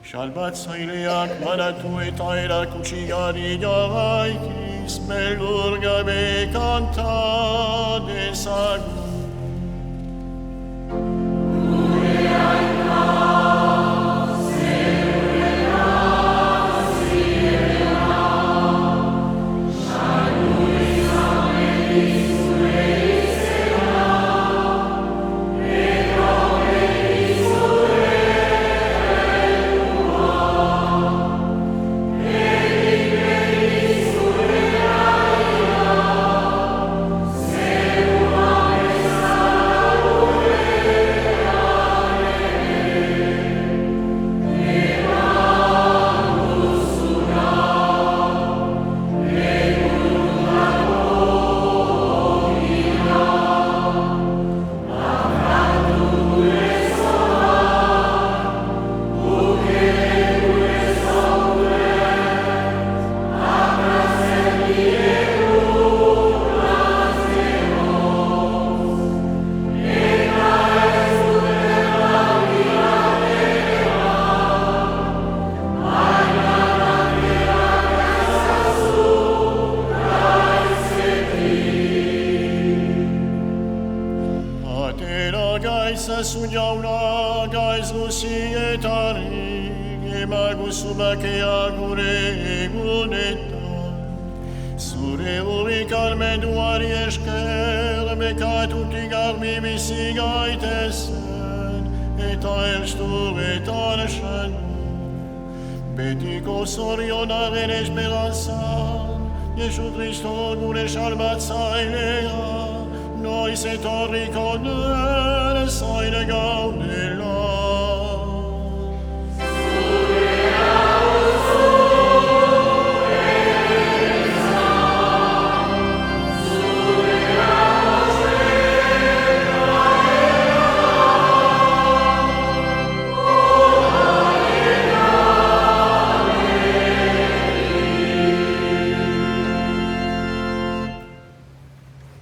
Salbatzaileak banatu eta erakutsi gari jarraikiz, beldur gabe kanta dezagun. Ezazu jauna gaiz guzietarri, emaguzu bakea gure egunetan. Zure urrik almenduari esker, bekatutik garbi bizi gaitezen, eta elsturetan esan. Betiko zorionaren esperanzan, Jesu Kristo gure salbatzailea, noiz etorriko den zain gaudela.